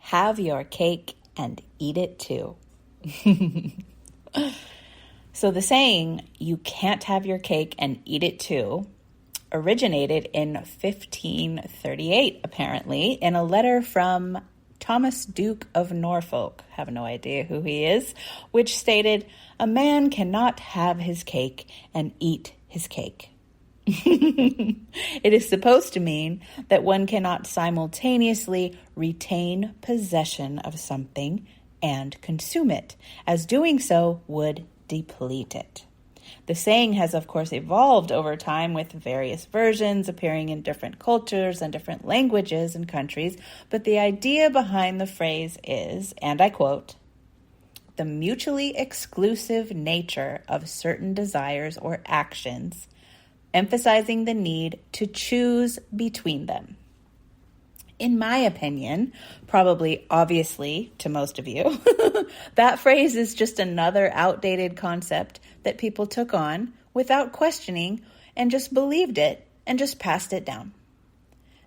have your cake and eat it too. So the saying, you can't have your cake and eat it too, originated in 1538, apparently, in a letter from Thomas Duke of Norfolk, have no idea who he is, which stated, a man cannot have his cake and eat his cake. It is supposed to mean that one cannot simultaneously retain possession of something and consume it, as doing so would deplete it. The saying has, of course, evolved over time with various versions appearing in different cultures and different languages and countries, but the idea behind the phrase is, and I quote, the mutually exclusive nature of certain desires or actions, emphasizing the need to choose between them. In my opinion, probably obviously to most of you, that phrase is just another outdated concept that people took on without questioning and just believed it and just passed it down.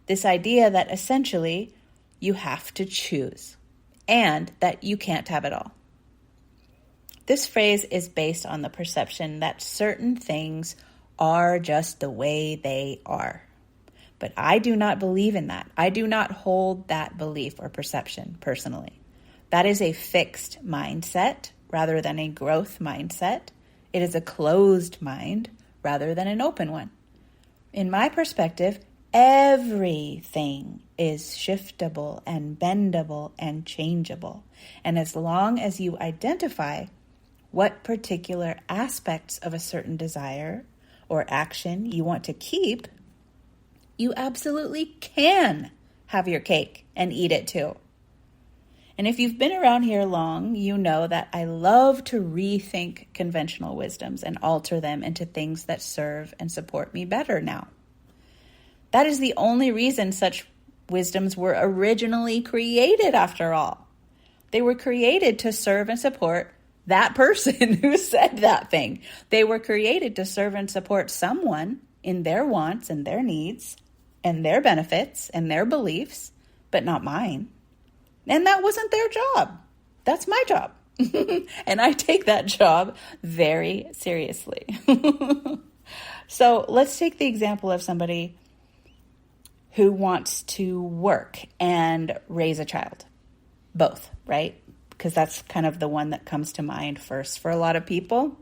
This idea that essentially you have to choose and that you can't have it all. This phrase is based on the perception that certain things are just the way they are. But I do not believe in that. I do not hold that belief or perception personally. That is a fixed mindset rather than a growth mindset. It is a closed mind rather than an open one. In my perspective, everything is shiftable and bendable and changeable. And as long as you identify what particular aspects of a certain desire or action you want to keep, you absolutely can have your cake and eat it too. And if you've been around here long, you know that I love to rethink conventional wisdoms and alter them into things that serve and support me better now. That is the only reason such wisdoms were originally created, after all. They were created to serve and support that person who said that thing. They were created to serve and support someone in their wants and their needs and their benefits and their beliefs, but not mine. And that wasn't their job. That's my job. And I take that job very seriously. So let's take the example of somebody who wants to work and raise a child. Both, right? Because that's kind of the one that comes to mind first for a lot of people.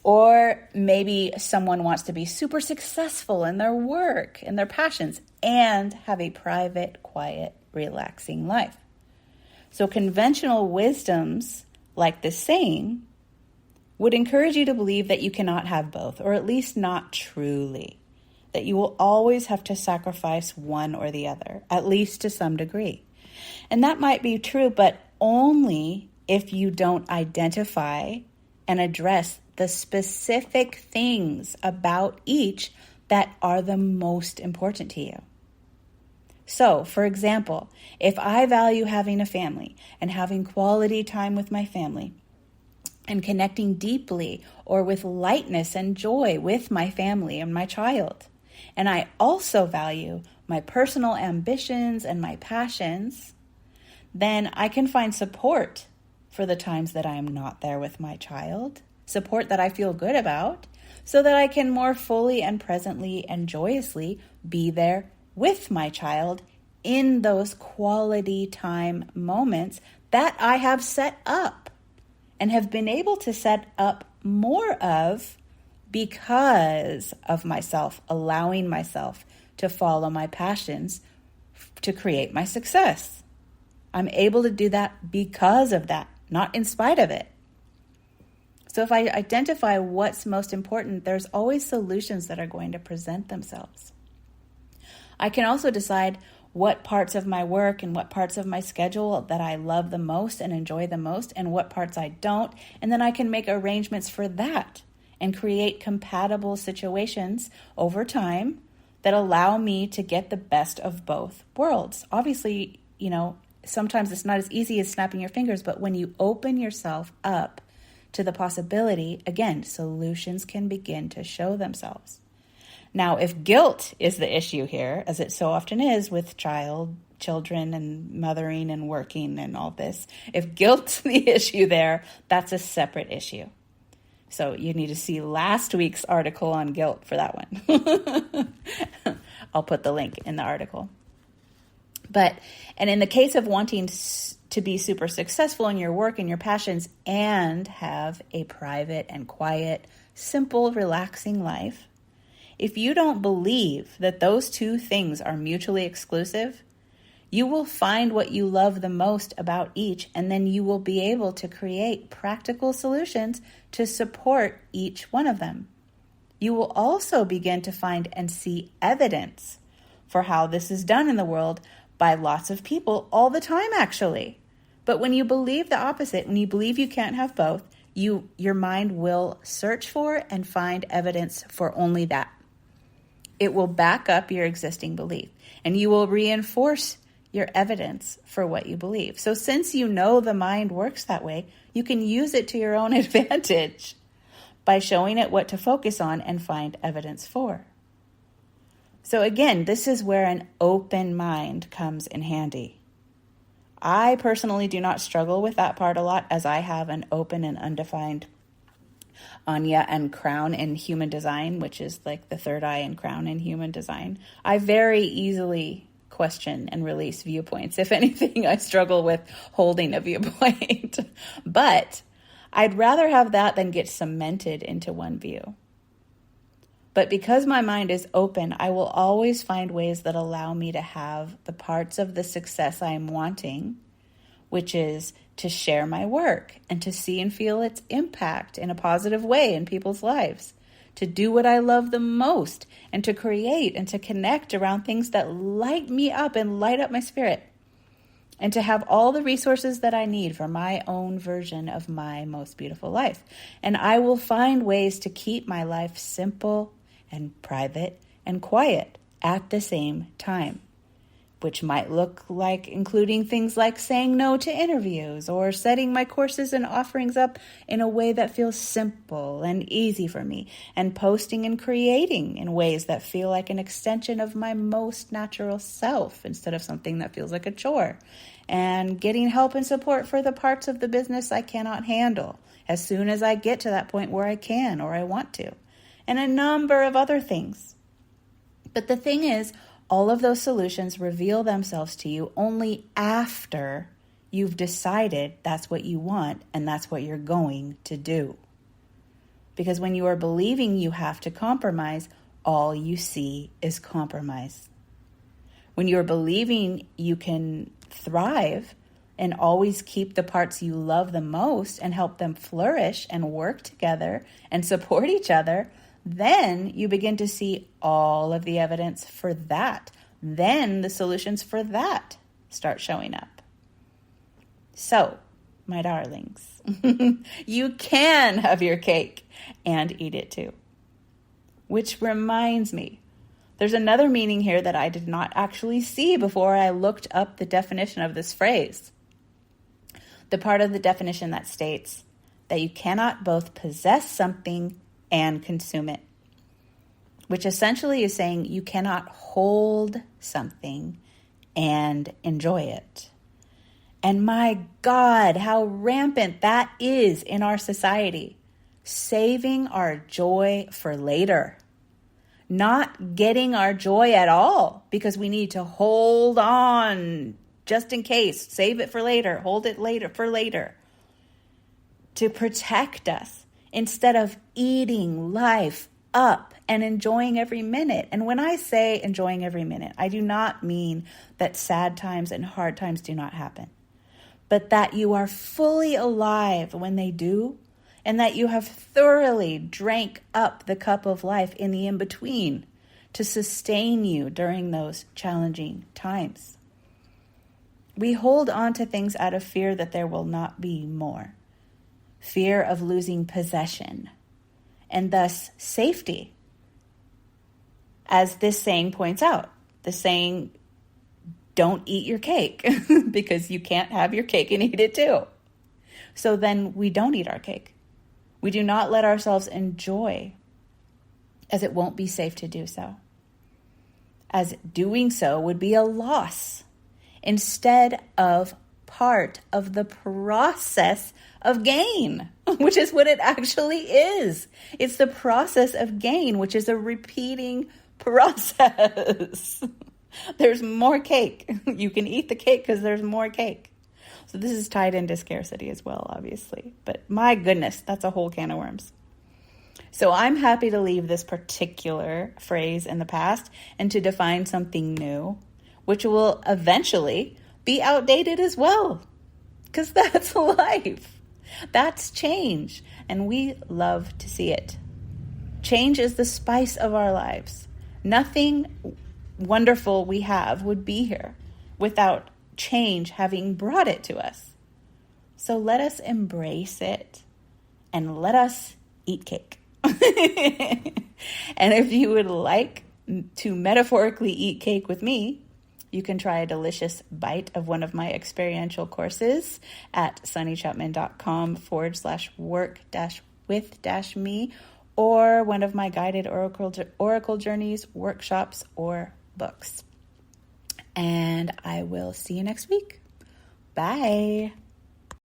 Or maybe someone wants to be super successful in their work and their passions and have a private, quiet, relaxing life. So conventional wisdoms like this saying would encourage you to believe that you cannot have both, or at least not truly, that you will always have to sacrifice one or the other, at least to some degree. And that might be true, but only if you don't identify and address the specific things about each that are the most important to you. So, for example, if I value having a family and having quality time with my family and connecting deeply or with lightness and joy with my family and my child, and I also value my personal ambitions and my passions, then I can find support for the times that I am not there with my child, support that I feel good about, so that I can more fully and presently and joyously be there with my child in those quality time moments that I have set up and have been able to set up more of because of myself, allowing myself to follow my passions to create my success. I'm able to do that because of that, not in spite of it. So if I identify what's most important, there's always solutions that are going to present themselves. I can also decide what parts of my work and what parts of my schedule that I love the most and enjoy the most and what parts I don't. And then I can make arrangements for that and create compatible situations over time that allow me to get the best of both worlds. Obviously, sometimes it's not as easy as snapping your fingers, but when you open yourself up to the possibility, again, solutions can begin to show themselves. Now, if guilt is the issue here, as it so often is with child children and mothering and working and all this. If guilt's the issue there, that's a separate issue. So you need to see last week's article on guilt for that one. I'll put the link in the article. And in the case of wanting to be super successful in your work and your passions and have a private and quiet, simple, relaxing life, if you don't believe that those two things are mutually exclusive, you will find what you love the most about each, and then you will be able to create practical solutions to support each one of them. You will also begin to find and see evidence for how this is done in the world by lots of people all the time, actually. But when you believe the opposite, when you believe you can't have both, your mind will search for and find evidence for only that. It will back up your existing belief, and you will reinforce your evidence for what you believe. So since you know the mind works that way, you can use it to your own advantage by showing it what to focus on and find evidence for. So again, this is where an open mind comes in handy. I personally do not struggle with that part a lot, as I have an open and undefined Anya and crown in human design, which is like the third eye and crown in human design. I very easily question and release viewpoints. If anything, I struggle with holding a viewpoint. But I'd rather have that than get cemented into one view. But because my mind is open, I will always find ways that allow me to have the parts of the success I am wanting, which is to share my work and to see and feel its impact in a positive way in people's lives, to do what I love the most, and to create and to connect around things that light me up and light up my spirit, and to have all the resources that I need for my own version of my most beautiful life. And I will find ways to keep my life simple and private and quiet at the same time, which might look like including things like saying no to interviews or setting my courses and offerings up in a way that feels simple and easy for me, and posting and creating in ways that feel like an extension of my most natural self instead of something that feels like a chore, and getting help and support for the parts of the business I cannot handle as soon as I get to that point where I can or I want to, and a number of other things. But the thing is, all of those solutions reveal themselves to you only after you've decided that's what you want and that's what you're going to do. Because when you are believing you have to compromise, all you see is compromise. When you're believing you can thrive and always keep the parts you love the most and help them flourish and work together and support each other, then you begin to see all of the evidence for that. Then the solutions for that start showing up. So, my darlings, you can have your cake and eat it too. Which reminds me, there's another meaning here that I did not actually see before I looked up the definition of this phrase. The part of the definition that states that you cannot both possess something and consume it, which essentially is saying you cannot hold something and enjoy it. And my God, how rampant that is in our society. Saving our joy for later. Not getting our joy at all because we need to hold on just in case. Save it for later. Hold it later for later. To protect us, instead of eating life up and enjoying every minute. And when I say enjoying every minute, I do not mean that sad times and hard times do not happen, but that you are fully alive when they do, and that you have thoroughly drank up the cup of life in the in-between to sustain you during those challenging times. We hold on to things out of fear that there will not be more. Fear of losing possession, and thus safety. As this saying points out, the saying, don't eat your cake, because you can't have your cake and eat it too. So then we don't eat our cake. We do not let ourselves enjoy, as it won't be safe to do so. As doing so would be a loss. instead of part of the process of gain, which is what it actually is. It's the process of gain, which is a repeating process. There's more cake. You can eat the cake because there's more cake. So this is tied into scarcity as well, obviously. But my goodness, that's a whole can of worms. So I'm happy to leave this particular phrase in the past and to define something new, which will eventually be outdated as well. Because that's life. That's change. And we love to see it. Change is the spice of our lives. Nothing wonderful we have would be here without change having brought it to us. So let us embrace it and let us eat cake. And if you would like to metaphorically eat cake with me, you can try a delicious bite of one of my experiential courses at sunnychapman.com/work-with-me, or one of my guided Oracle Journeys workshops or books. And I will see you next week. Bye.